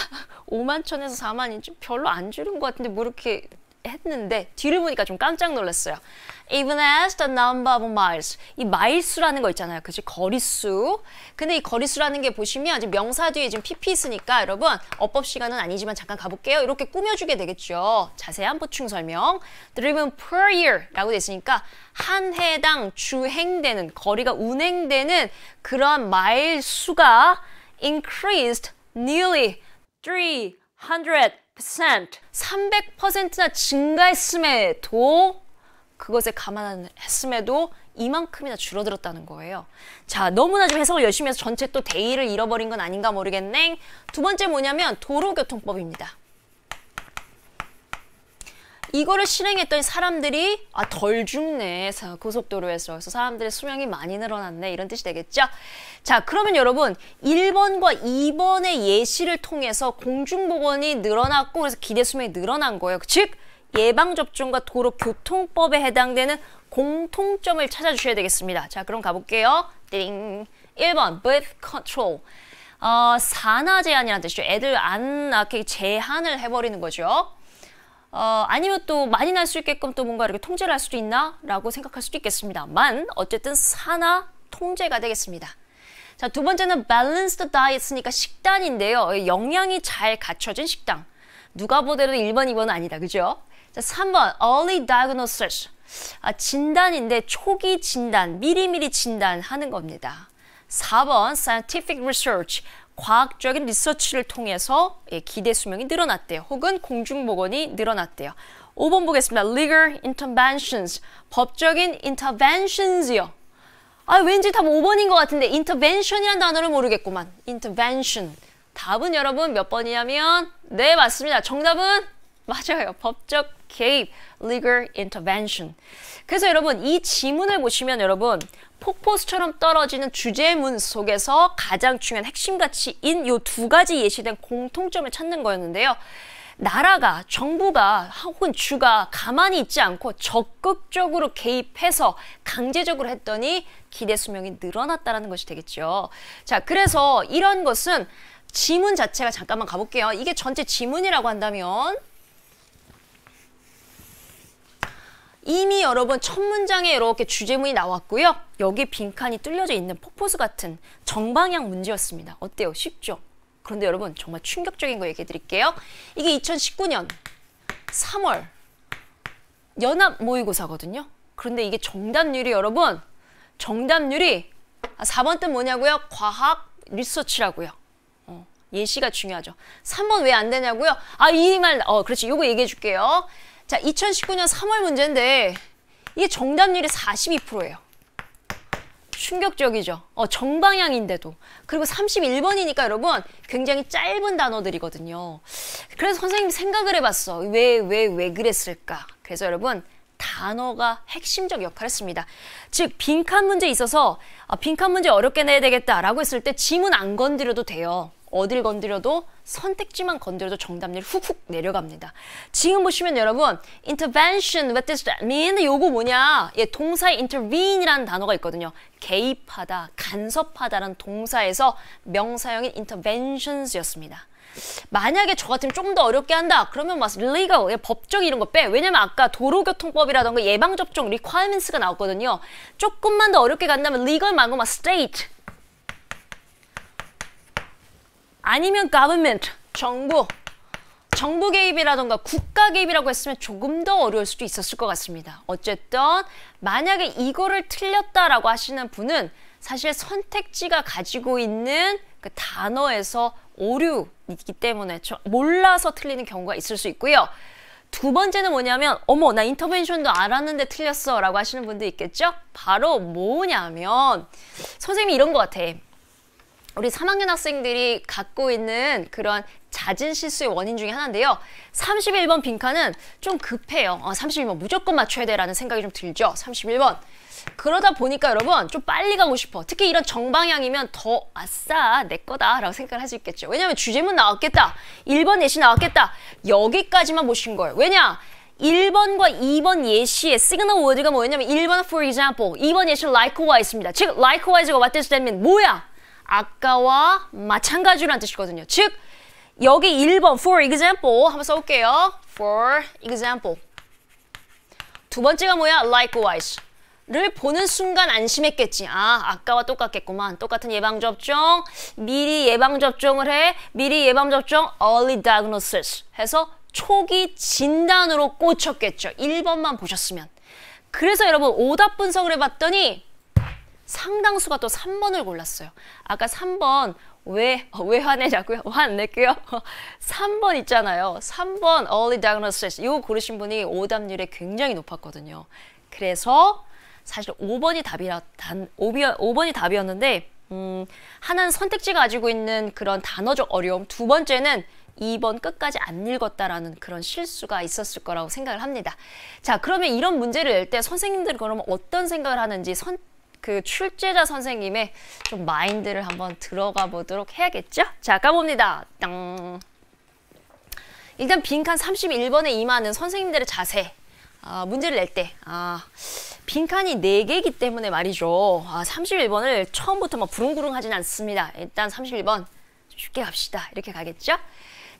5만 1000에서 4만이 좀 별로 안 줄은 것 같은데 뭐 이렇게 했는데 뒤를 보니까 좀 깜짝 놀랐어요. Even as the number of miles. 이 마일수라는 거 있잖아요. 그치? 거리수. 근데 이 거리수라는 게 보시면 지금 명사 뒤에 지금 pp 있으니까 여러분 어법 시간은 아니지만 잠깐 가볼게요. 이렇게 꾸며주게 되겠죠. 자세한 보충 설명. Driven per year 라고 돼 있으니까 한 해당 주행되는 거리가 운행되는 그런 마일 수가 increased nearly 300%나 증가했음에도 그것에 감안했음에도 이만큼이나 줄어들었다는 거예요. 자, 너무나 좀 해석을 열심히 해서 전체 또 대의를 잃어버린 건 아닌가 모르겠네. 두 번째 뭐냐면 도로교통법입니다. 이거를 실행했더니 사람들이 덜 죽네. 고속도로에서. 그래서 사람들의 수명이 많이 늘어났네. 이런 뜻이 되겠죠? 자, 그러면 여러분 1번과 2번의 예시를 통해서 공중보건이 늘어났고 그래서 기대 수명이 늘어난 거예요. 즉 예방접종과 도로교통법에 해당되는 공통점을 찾아주셔야 되겠습니다. 자, 그럼 가볼게요. 띵. 1번 birth control. 산하 제한이라는 뜻이죠. 애들 안 낳게 제한을 해버리는 거죠. 아니면 또 많이 날 수 있게끔 또 뭔가 이렇게 통제를 할 수도 있나? 라고 생각할 수도 있겠습니다만 어쨌든 산하 통제가 되겠습니다. 자, 두 번째는 balanced diet이니까 식단인데요. 영양이 잘 갖춰진 식당. 누가 보더라도 1번, 2번은 아니다. 그죠? 자, 3번 early diagnosis. 진단인데 초기 진단, 미리미리 진단하는 겁니다. 4번 scientific research. 과학적인 리서치를 통해서 기대 수명이 늘어났대요. 혹은 공중보건이 늘어났대요. 5번 보겠습니다. Legal interventions. 법적인 interventions이요. 왠지 답 5번인 것 같은데 intervention이라는 단어를 모르겠구만. intervention. 답은 여러분 몇 번이냐면 네, 맞습니다. 정답은 맞아요. 법적 개입. Legal intervention. 그래서 여러분 이 지문을 보시면 여러분 폭포수처럼 떨어지는 주제문 속에서 가장 중요한 핵심 가치인 이 두 가지 예시된 공통점을 찾는 거였는데요. 나라가, 정부가 혹은 주가 가만히 있지 않고 적극적으로 개입해서 강제적으로 했더니 기대 수명이 늘어났다는 것이 되겠죠. 자, 그래서 이런 것은 지문 자체가 잠깐만 가볼게요. 이게 전체 지문이라고 한다면 이미 여러분 첫 문장에 이렇게 주제문이 나왔고요. 여기 빈칸이 뚫려져 있는 폭포수 같은 정방향 문제였습니다. 어때요? 쉽죠? 그런데 여러분 정말 충격적인 거 얘기해 드릴게요. 이게 2019년 3월 연합 모의고사거든요. 그런데 이게 정답률이 여러분 정답률이 4번 뜻 뭐냐고요? 과학 리서치라고요. 예시가 중요하죠. 3번 왜 안 되냐고요? 이 말, 그렇지. 요거 얘기해 줄게요. 자, 2019년 3월 문제인데 이게 정답률이 42%예요. 충격적이죠. 정방향인데도. 그리고 31번이니까 여러분 굉장히 짧은 단어들이거든요. 그래서 선생님이 생각을 해봤어. 왜 그랬을까? 그래서 여러분 단어가 핵심적 역할을 했습니다. 즉 빈칸 문제에 있어서 빈칸 문제 어렵게 내야 되겠다라고 했을 때 지문 안 건드려도 돼요. 어딜 건드려도 선택지만 건드려도 정답률이 훅훅 내려갑니다. 지금 보시면 여러분 intervention, what does that mean? 요거 뭐냐? 동사에 intervene이라는 단어가 있거든요. 개입하다, 간섭하다라는 동사에서 명사형인 interventions였습니다. 만약에 저 같으면 조금 더 어렵게 한다. 그러면 막 legal, 법적 이런 거 빼. 왜냐면 아까 도로교통법이라던가 예방접종 requirements가 나왔거든요. 조금만 더 어렵게 간다면 legal 말고 막 state 아니면 government, 정부 개입이라던가 국가 개입이라고 했으면 조금 더 어려울 수도 있었을 것 같습니다. 어쨌든 만약에 이거를 틀렸다라고 하시는 분은 사실 선택지가 가지고 있는 그 단어에서 오류이기 때문에 몰라서 틀리는 경우가 있을 수 있고요. 두 번째는 뭐냐면 어머 나 인터벤션도 알았는데 틀렸어 라고 하시는 분도 있겠죠? 바로 뭐냐면 선생님이 이런 것 같아. 우리 3학년 학생들이 갖고 있는 그런 잦은 실수의 원인 중에 하나인데요. 31번 빈칸은 좀 급해요. 31번 무조건 맞춰야 돼라는 생각이 좀 들죠. 31번. 그러다 보니까 여러분 좀 빨리 가고 싶어. 특히 이런 정방향이면 더 아싸 내 거다 라고 생각을 할 수 있겠죠. 왜냐하면 주제문 나왔겠다. 1번 예시 나왔겠다. 여기까지만 보신 거예요. 왜냐? 1번과 2번 예시의 시그널 워드가 뭐였냐면 1번은 for example, 2번 예시는 likewise입니다. 즉 likewise가 what does that mean? 뭐야? 아까와 마찬가지라는 뜻이거든요. 즉 여기 1번 for example 한번 써볼게요. for example. 두 번째가 뭐야? likewise를 보는 순간 안심했겠지. 아까와 똑같겠구만. 똑같은 예방접종. 미리 예방접종을 해. 미리 예방접종 early diagnosis 해서 초기 진단으로 꽂혔겠죠. 1번만 보셨으면. 그래서 여러분 오답 분석을 해봤더니 상당수가 또 3번을 골랐어요. 아까 3번 왜 화내냐고요? 화 안 낼게요. 3번 있잖아요. 3번 early diagnosis 이거 고르신 분이 오답률이 굉장히 높았거든요. 그래서 사실 5번이 답이었는데 하나는 선택지가 가지고 있는 그런 단어적 어려움, 두 번째는 2번 끝까지 안 읽었다라는 그런 실수가 있었을 거라고 생각을 합니다. 자, 그러면 이런 문제를 낼 때 선생님들이 그러면 어떤 생각을 하는지 그 출제자 선생님의 좀 마인드를 한번 들어가 보도록 해야겠죠? 자, 가봅니다. 땅. 일단 빈칸 31번에 임하는 선생님들의 자세. 문제를 낼 때. 빈칸이 4개이기 때문에 말이죠. 31번을 처음부터 막 부릉부릉 하진 않습니다. 일단 31번 쉽게 갑시다. 이렇게 가겠죠?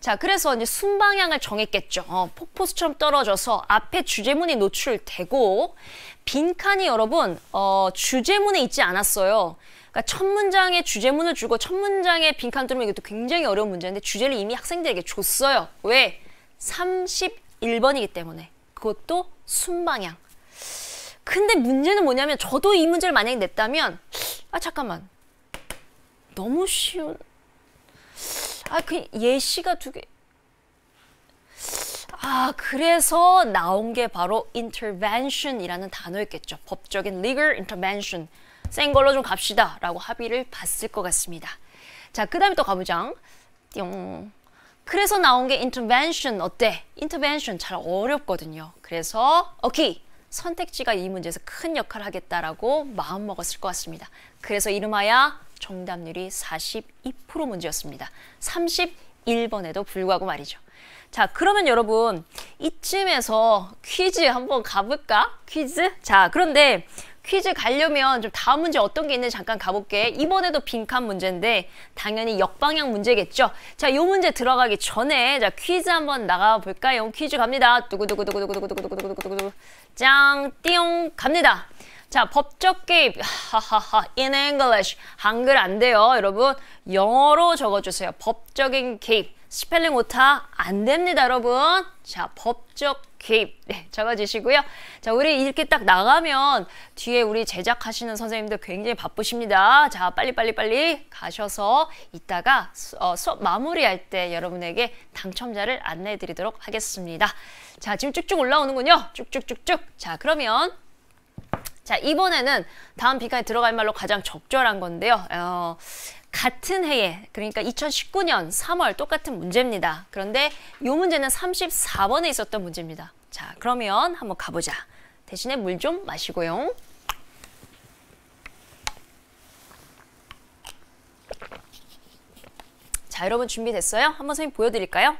자, 그래서 이제 순방향을 정했겠죠. 폭포수처럼 떨어져서 앞에 주제문이 노출되고 빈칸이 여러분 주제문에 있지 않았어요. 그러니까 첫 문장에 주제문을 주고 첫 문장에 빈칸 뚫으면 이것도 굉장히 어려운 문제인데 주제를 이미 학생들에게 줬어요. 왜? 31번이기 때문에. 그것도 순방향. 근데 문제는 뭐냐면 저도 이 문제를 만약에 냈다면 잠깐만. 너무 쉬운 그 예시가 2개. 그래서 나온 게 바로 intervention이라는 단어였겠죠. 법적인 legal intervention. 센 걸로 좀 갑시다. 라고 합의를 봤을 것 같습니다. 자, 그 다음에 또 가보자. 띵. 그래서 나온 게 intervention. 어때? intervention 잘 어렵거든요. 그래서 오케이. 선택지가 이 문제에서 큰 역할을 하겠다라고 마음먹었을 것 같습니다. 그래서 이름하여 정답률이 42% 문제였습니다. 31번에도 불구하고 말이죠. 자, 그러면 여러분 이쯤에서 퀴즈 한번 가볼까? 퀴즈? 자, 그런데 퀴즈 가려면 좀 다음 문제 어떤 게 있는지 잠깐 가볼게. 이번에도 빈칸 문제인데 당연히 역방향 문제겠죠. 자, 요 문제 들어가기 전에 자 퀴즈 한번 나가볼까요? 퀴즈 갑니다. 두구두구두구두구두구두구두구두구두구 짱 띠용 갑니다. 자, 법적 개입 하하하 in English 한글 안 돼요, 여러분. 영어로 적어주세요. 법적인 개입 스펠링 오타 안 됩니다, 여러분. 자, 법적 개입 네, 적어주시고요. 자, 우리 이렇게 딱 나가면 뒤에 우리 제작하시는 선생님들 굉장히 바쁘십니다. 자, 빨리 가셔서 이따가 수업 마무리할 때 여러분에게 당첨자를 안내해 드리도록 하겠습니다. 자, 지금 쭉쭉 올라오는군요. 쭉쭉쭉쭉. 자, 그러면 자, 이번에는 다음 빈칸에 들어갈 말로 가장 적절한 건데요. 같은 해에, 그러니까 2019년 3월 똑같은 문제입니다. 그런데 이 문제는 34번에 있었던 문제입니다. 자, 그러면 한번 가보자. 대신에 물 좀 마시고요. 자, 여러분 준비됐어요? 한번 선생님 보여드릴까요?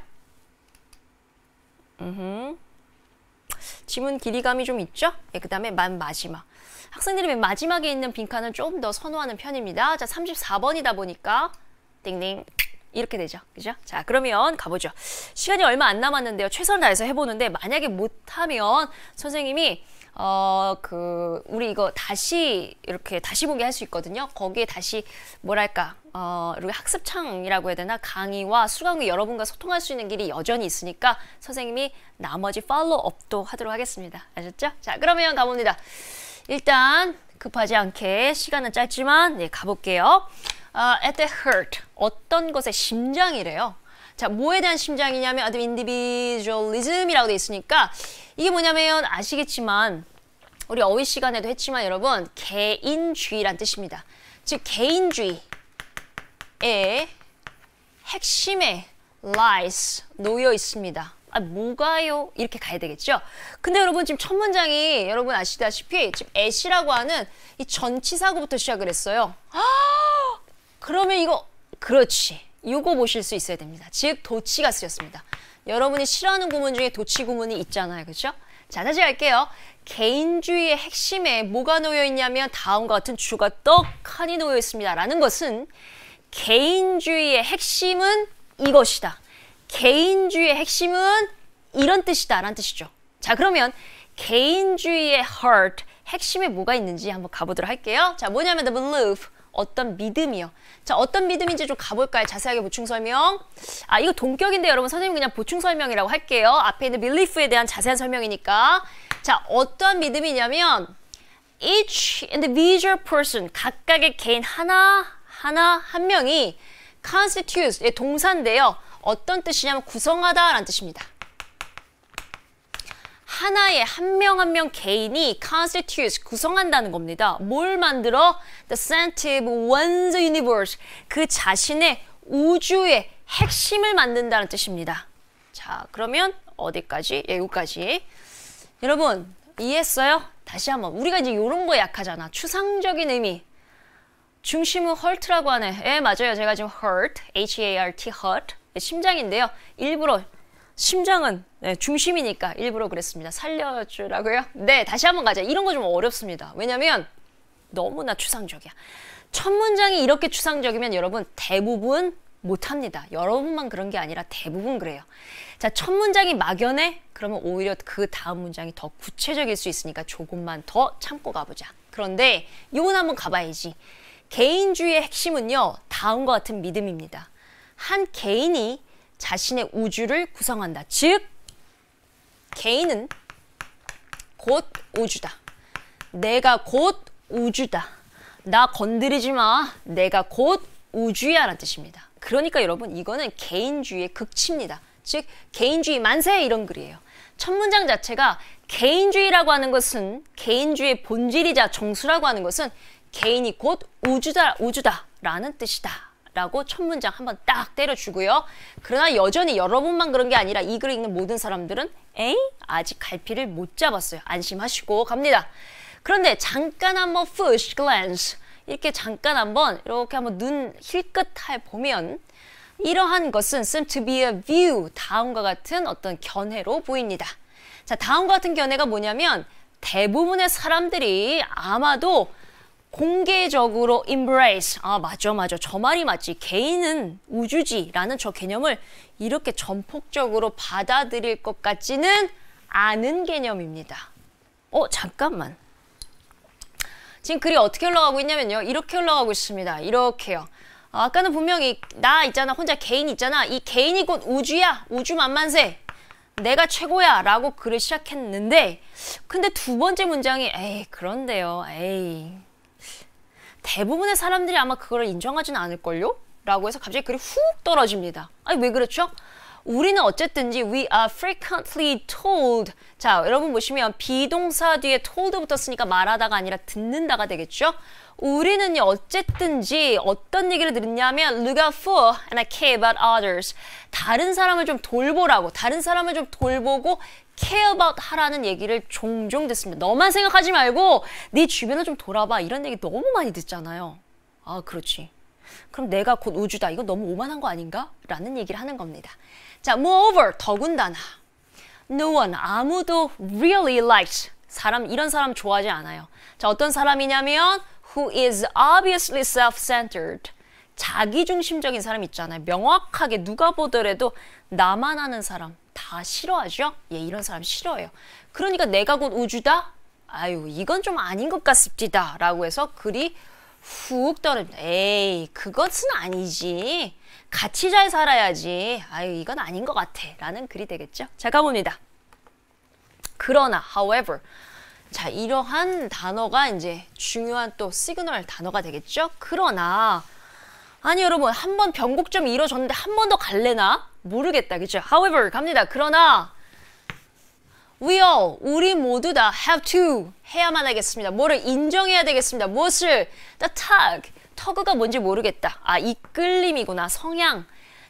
지문 길이감이 좀 있죠? 네, 그 다음에 맨 마지막. 학생들이 맨 마지막에 있는 빈칸은 좀 더 선호하는 편입니다. 자, 34번이다 보니까 띵띵 이렇게 되죠. 그죠? 자, 그러면 가보죠. 시간이 얼마 안 남았는데요. 최선을 다해서 해보는데 만약에 못하면 선생님이 우리 이거 이렇게 다시 보기 할 수 있거든요. 거기에 다시 뭐랄까 이렇게 학습창이라고 해야 되나 강의와 수강의 여러분과 소통할 수 있는 길이 여전히 있으니까 선생님이 나머지 팔로우업도 하도록 하겠습니다. 아셨죠? 자, 그러면 가봅니다. 일단 급하지 않게 시간은 짧지만 네, 가볼게요. At the heart 어떤 것의 심장이래요. 자, 뭐에 대한 심장이냐면 individualism이라고 돼 있으니까 이게 뭐냐면 아시겠지만 우리 어휘 시간에도 했지만 여러분 개인주의란 뜻입니다. 즉 개인주의의 핵심에 lies 놓여 있습니다. 뭐가요? 이렇게 가야 되겠죠? 근데 여러분 지금 첫 문장이 여러분 아시다시피 지금 at이라고 하는 이 전치사구부터 시작을 했어요. 그러면 이거 그렇지. 이거 보실 수 있어야 됩니다. 즉 도치가 쓰였습니다. 여러분이 싫어하는 구문 중에 도치 구문이 있잖아요. 그렇죠? 자, 다시 할게요. 개인주의의 핵심에 뭐가 놓여 있냐면 다음과 같은 주가 떡하니 놓여 있습니다. 라는 것은 개인주의의 핵심은 이것이다. 개인주의의 핵심은 이런 뜻이다 라는 뜻이죠. 자, 그러면 개인주의의 heart, 핵심에 뭐가 있는지 한번 가보도록 할게요. 자, 뭐냐면 the belief, 어떤 믿음이요. 자, 어떤 믿음인지 좀 가볼까요? 자세하게 보충 설명. 이거 동격인데 여러분 선생님 그냥 보충 설명이라고 할게요. 앞에 있는 belief에 대한 자세한 설명이니까. 자, 어떠한 믿음이냐면 each individual person, 각각의 개인 한 명이 constitutes, 동사인데요. 어떤 뜻이냐면 구성하다라는 뜻입니다. 하나의 한 명 개인이 constitutes, 구성한다는 겁니다. 뭘 만들어? The center of one's universe, 그 자신의 우주의 핵심을 만든다는 뜻입니다. 자, 그러면 어디까지? 여기까지. 여러분 이해했어요? 다시 한번. 우리가 이제 이런 거에 약하잖아. 추상적인 의미. 중심은 hurt라고 하네. 예, 맞아요. 제가 지금 hurt, H-A-R-T, hurt. 심장인데요. 일부러 심장은 중심이니까 일부러 그랬습니다. 살려주라고요? 네, 다시 한번 가자. 이런 거 좀 어렵습니다. 왜냐면 너무나 추상적이야. 첫 문장이 이렇게 추상적이면 여러분 대부분 못합니다. 여러분만 그런 게 아니라 대부분 그래요. 자, 첫 문장이 막연해? 그러면 오히려 그 다음 문장이 더 구체적일 수 있으니까 조금만 더 참고 가보자. 그런데 이건 한번 가봐야지. 개인주의의 핵심은요. 다음과 같은 믿음입니다. 한 개인이 자신의 우주를 구성한다. 즉 개인은 곧 우주다. 내가 곧 우주다. 나 건드리지 마. 내가 곧 우주야 라는 뜻입니다. 그러니까 여러분 이거는 개인주의의 극치입니다. 즉 개인주의 만세 이런 글이에요. 첫 문장 자체가 개인주의라고 하는 것은 개인주의의 본질이자 정수라고 하는 것은 개인이 곧 우주다 라는 뜻이다. 라고 첫 문장 한번 딱 때려주고요. 그러나 여전히 여러분만 그런 게 아니라 이 글을 읽는 모든 사람들은 에이? 아직 갈피를 못 잡았어요. 안심하시고 갑니다. 그런데 잠깐 한번 first glance 이렇게 잠깐 한번 이렇게 한번 눈 힐끗 보면 이러한 것은 seem to be a view 다음과 같은 어떤 견해로 보입니다. 자, 다음과 같은 견해가 뭐냐면 대부분의 사람들이 아마도 공개적으로 embrace, 맞아. 저 말이 맞지. 개인은 우주지라는 저 개념을 이렇게 전폭적으로 받아들일 것 같지는 않은 개념입니다. 잠깐만. 지금 글이 어떻게 흘러가고 있냐면요. 이렇게 흘러가고 있습니다. 이렇게요. 아까는 분명히 나 있잖아. 혼자 개인 있잖아. 이 개인이 곧 우주야. 우주만만세. 내가 최고야. 라고 글을 시작했는데 근데 두 번째 문장이 그런데요. 대부분의 사람들이 아마 그걸 인정하지는 않을걸요? 라고 해서 갑자기 글이 훅 떨어집니다. 아니 왜 그렇죠? 우리는 어쨌든지 we are frequently told. 자, 여러분 보시면 비동사 뒤에 told 붙었으니까 말하다가 아니라 듣는다가 되겠죠? 우리는요, 어쨌든지 어떤 얘기를 들었냐면 look out for and I care about others. 다른 사람을 좀 돌보라고, 다른 사람을 좀 돌보고 care about 하라는 얘기를 종종 듣습니다. 너만 생각하지 말고 네 주변을 좀 돌아봐. 이런 얘기 너무 많이 듣잖아요. 그렇지. 그럼 내가 곧 우주다. 이거 너무 오만한 거 아닌가? 라는 얘기를 하는 겁니다. 자, moreover, 더군다나 no one, 아무도 really likes, 이런 사람 좋아하지 않아요. 자, 어떤 사람이냐면 who is obviously self-centered, 자기중심적인 사람 있잖아요. 명확하게 누가 보더라도 나만 아는 사람 다 싫어하죠? 이런 사람 싫어해요. 그러니까 내가 곧 우주다? 아유, 이건 좀 아닌 것 같습니다. 라고 해서 글이 훅 떨어집니다. 그것은 아니지. 같이 잘 살아야지. 아유, 이건 아닌 것 같아. 라는 글이 되겠죠. 자, 가봅니다. 그러나, however. 자, 이러한 단어가 이제 중요한 또 시그널 단어가 되겠죠. 그러나, 아니 여러분, 한 번 변곡점이 이루어졌는데 한 번 더 갈래나? 모르겠다. 그죠? however, 갑니다. 그러나, we all, 우리 모두 다 have to, 해야만 하겠습니다. 뭐를 인정해야 되겠습니다. 무엇을? the tug, 터그가 뭔지 모르겠다. 이끌림이구나. 성향.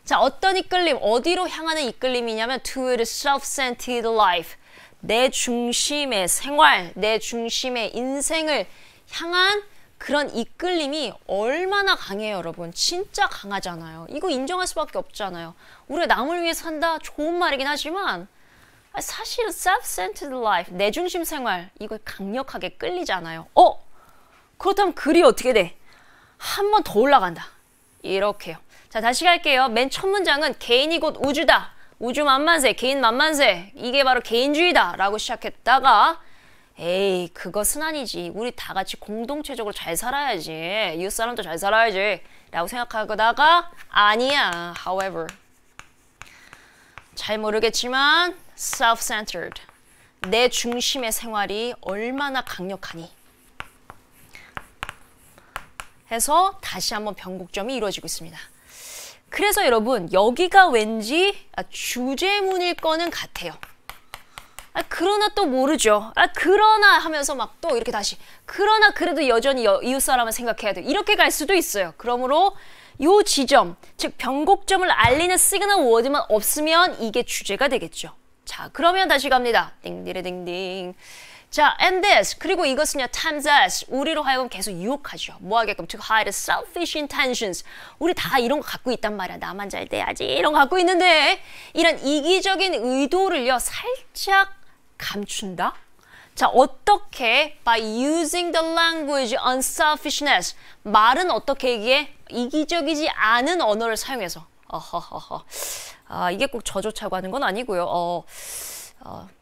자, 어떤 이끌림, 어디로 향하는 이끌림이냐면 to the self-centered life. 내 중심의 생활, 내 중심의 인생을 향한 그런 이끌림이 얼마나 강해요, 여러분. 진짜 강하잖아요. 이거 인정할 수밖에 없잖아요. 우리가 남을 위해 산다, 좋은 말이긴 하지만 사실은 self-centered life, 내 중심 생활, 이걸 강력하게 끌리잖아요. 그렇다면 글이 어떻게 돼? 한 번 더 올라간다. 이렇게요. 자, 다시 갈게요. 맨 첫 문장은 개인이 곧 우주다. 우주만만세, 개인만만세. 이게 바로 개인주의다. 라고 시작했다가 그것은 아니지. 우리 다 같이 공동체적으로 잘 살아야지. 이웃 사람도 잘 살아야지. 라고 생각하다가 아니야. however. 잘 모르겠지만 self-centered. 내 중심의 생활이 얼마나 강력하니. 해서 다시 한번 변곡점이 이루어지고 있습니다. 그래서 여러분 여기가 왠지 주제문일 거는 같아요. 그러나 또 모르죠. 그러나 하면서 막 또 이렇게 다시 그러나 그래도 여전히 이웃 사람을 생각해야 돼. 이렇게 갈 수도 있어요. 그러므로 요 지점, 즉 변곡점을 알리는 시그널 워드만 없으면 이게 주제가 되겠죠. 자, 그러면 다시 갑니다. 띵디레딩딩. 자, and this, 그리고 이것은요, times as, 우리로 하여금 계속 유혹하죠. 뭐 하게끔, to hide selfish intentions. 우리 다 이런 거 갖고 있단 말이야. 나만 잘 돼야지. 이런 거 갖고 있는데, 이런 이기적인 의도를요, 살짝 감춘다? 자, 어떻게? By using the language unselfishness. 말은 어떻게 얘기해? 이기적이지 않은 언어를 사용해서. 이게 꼭 저조차고 하는 건 아니고요.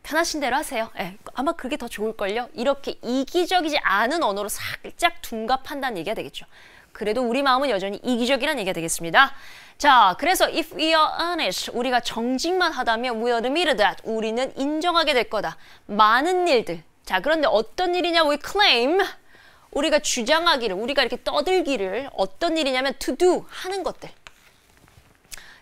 편하신 대로 하세요. 아마 그게 더 좋을걸요. 이렇게 이기적이지 않은 언어로 살짝 둔갑한다는 얘기가 되겠죠. 그래도 우리 마음은 여전히 이기적이라는 얘기가 되겠습니다. 자, 그래서 if we are honest, 우리가 정직만 하다면 we admit that, 우리는 인정하게 될 거다. 많은 일들. 자, 그런데 어떤 일이냐? we claim, 우리가 주장하기를, 우리가 이렇게 떠들기를 어떤 일이냐면 to do, 하는 것들.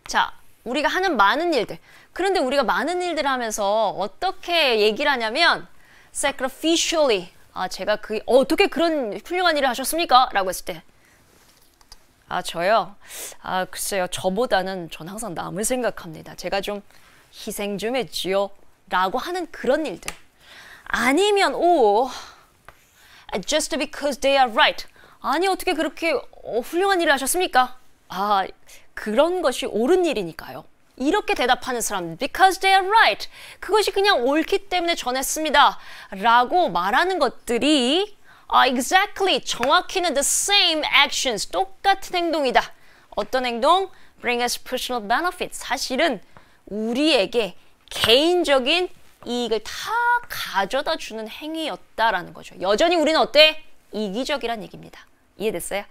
자, 우리가 하는 많은 일들. 그런데 우리가 많은 일들을 하면서 어떻게 얘기를 하냐면 sacrificially, 제가 어떻게 그런 훌륭한 일을 하셨습니까? 라고 했을 때 저요? 글쎄요. 저보다는 전 항상 남을 생각합니다. 제가 좀 희생 좀 했지요. 라고 하는 그런 일들. 아니면 just because they are right. 아니 어떻게 그렇게 훌륭한 일을 하셨습니까? 그런 것이 옳은 일이니까요. 이렇게 대답하는 사람, because they are right. 그것이 그냥 옳기 때문에 전했습니다. 라고 말하는 것들이 exactly, 정확히는 the same actions, 똑같은 행동이다. 어떤 행동? bring us personal benefit. 사실은 우리에게 개인적인 이익을 다 가져다 주는 행위였다라는 거죠. 여전히 우리는 어때? 이기적이란 얘기입니다. 이해됐어요?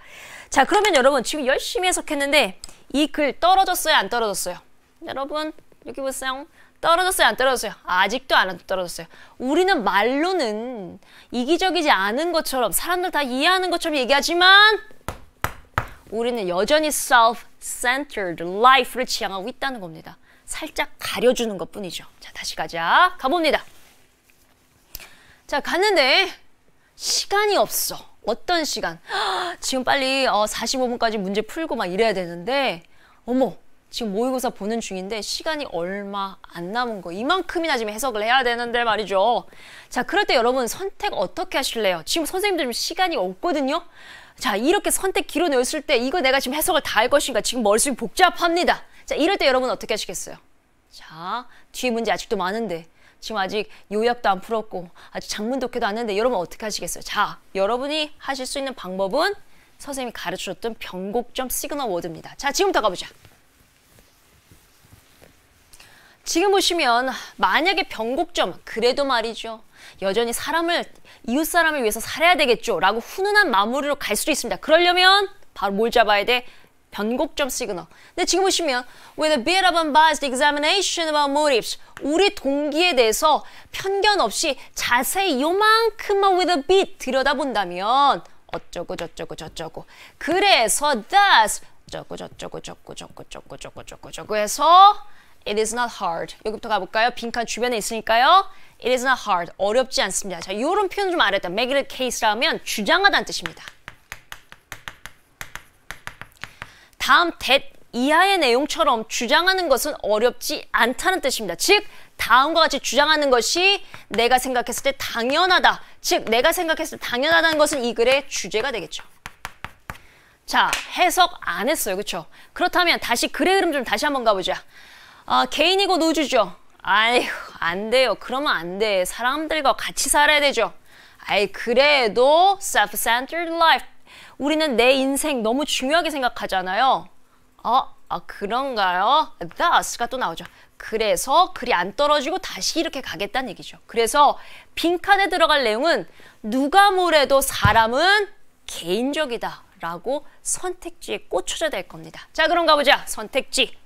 자, 그러면 여러분 지금 열심히 해석했는데 이 글 떨어졌어요? 안 떨어졌어요? 여러분 여기 보세요. 떨어졌어요? 안 떨어졌어요? 아직도 안 떨어졌어요. 우리는 말로는 이기적이지 않은 것처럼 사람들 다 이해하는 것처럼 얘기하지만 우리는 여전히 self-centered life를 지향하고 있다는 겁니다. 살짝 가려주는 것뿐이죠. 자, 다시 가자. 가봅니다. 자, 갔는데 시간이 없어. 어떤 시간? 지금 빨리 45분까지 문제 풀고 막 이래야 되는데 어머, 지금 모의고사 보는 중인데 시간이 얼마 안 남은 거. 이만큼이나 지금 해석을 해야 되는데 말이죠. 자, 그럴 때 여러분 선택 어떻게 하실래요? 지금 선생님들 좀 시간이 없거든요. 자, 이렇게 선택 기로 넣었을 때 이거 내가 지금 해석을 다 할 것인가? 지금 머릿속이 복잡합니다. 자, 이럴 때 여러분 어떻게 하시겠어요? 자, 뒤에 문제 아직도 많은데 지금 아직 요약도 안 풀었고 아직 장문 독해도 안 했는데 여러분 어떻게 하시겠어요? 자, 여러분이 하실 수 있는 방법은 선생님이 가르쳐줬던 변곡점 시그널 워드입니다. 자, 지금부터 가보자. 지금 보시면 만약에 변곡점, 그래도 말이죠. 여전히 이웃 사람을 위해서 살아야 되겠죠. 라고 훈훈한 마무리로 갈 수도 있습니다. 그러려면 바로 뭘 잡아야 돼? 변곡점 시그널. 근데 지금 보시면 with a bit of unbiased examination about motives. 우리 동기에 대해서 편견 없이 자세히 요만큼만 with a bit 들여다본다면 어쩌고 저쩌고 저쩌고. 그래서 thus 저쩌고 저쩌고 저쩌고 저쩌고 저쩌고 저쩌고 저쩌고 해서 it is not hard. 여기부터 가볼까요? 빈칸 주변에 있으니까요. it is not hard. 어렵지 않습니다. 자, 이런 표현 좀 알았다. make it a case라면 주장하다는 뜻입니다. 다음 that 이하의 내용처럼 주장하는 것은 어렵지 않다는 뜻입니다. 즉, 다음과 같이 주장하는 것이 내가 생각했을 때 당연하다. 즉, 내가 생각했을 때 당연하다는 것은 이 글의 주제가 되겠죠. 자, 해석 안 했어요. 그렇죠? 그렇다면 다시 글의 흐름 좀 다시 한번 가보자. 개인이고 노주죠. 아이고, 안 돼요. 그러면 안 돼. 사람들과 같이 살아야 되죠. 아이, 그래도 self-centered life. 우리는 내 인생 너무 중요하게 생각하잖아요. 그런가요? thus가 또 나오죠. 그래서 글이 안 떨어지고 다시 이렇게 가겠다는 얘기죠. 그래서 빈칸에 들어갈 내용은 누가 뭐래도 사람은 개인적이다 라고 선택지에 꽂혀져야 될 겁니다. 자, 그럼 가보자. 선택지.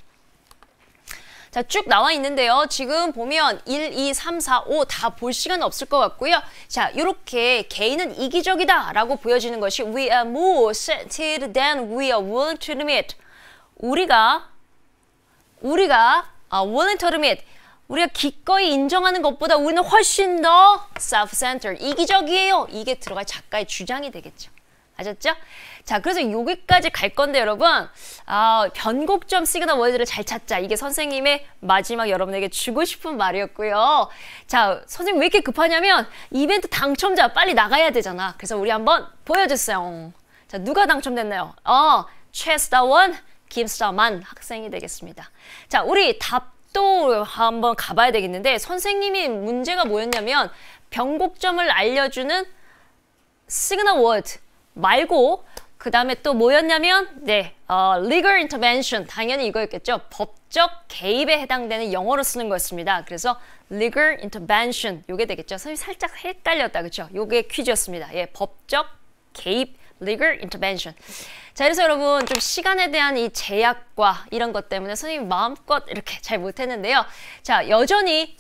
자, 쭉 나와 있는데요. 지금 보면 1, 2, 3, 4, 5 다 볼 시간은 없을 것 같고요. 자, 이렇게 개인은 이기적이다 라고 보여지는 것이 we are more centered than we are willing to admit. 우리가 willing to admit. 우리가 기꺼이 인정하는 것보다 우리는 훨씬 더 self-centered, 이기적이에요. 이게 들어갈 작가의 주장이 되겠죠. 아셨죠? 자, 그래서 여기까지 갈 건데 여러분, 변곡점 시그널 워드를 잘 찾자. 이게 선생님의 마지막 여러분에게 주고 싶은 말이었고요. 자, 선생님 왜 이렇게 급하냐면 이벤트 당첨자 빨리 나가야 되잖아. 그래서 우리 한번 보여주세요. 자, 누가 당첨됐나요? 최스타원, 김스타만 학생이 되겠습니다. 자, 우리 답도 한번 가봐야 되겠는데 선생님이 문제가 뭐였냐면 변곡점을 알려주는 시그널 워드 말고 그 다음에 또 뭐였냐면 legal intervention, 당연히 이거였겠죠. 법적 개입에 해당되는 영어로 쓰는 거였습니다. 그래서 legal intervention 요게 되겠죠. 선생님 살짝 헷갈렸다, 그렇죠? 요게 퀴즈였습니다. 예, 법적 개입, legal intervention. 자, 그래서 여러분 좀 시간에 대한 이 제약과 이런 것 때문에 선생님이 마음껏 이렇게 잘 못했는데요. 자, 여전히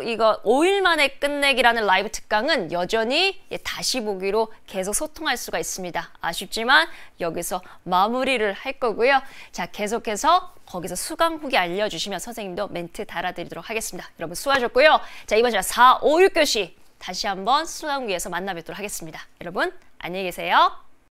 이거 5일 만에 끝내기라는 라이브 특강은 여전히 다시 보기로 계속 소통할 수가 있습니다. 아쉽지만 여기서 마무리를 할 거고요. 자, 계속해서 거기서 수강 후기 알려주시면 선생님도 멘트 달아드리도록 하겠습니다. 여러분 수고하셨고요. 자, 이번 시간 4, 5, 6교시 다시 한번 수강 후기에서 만나 뵙도록 하겠습니다. 여러분 안녕히 계세요.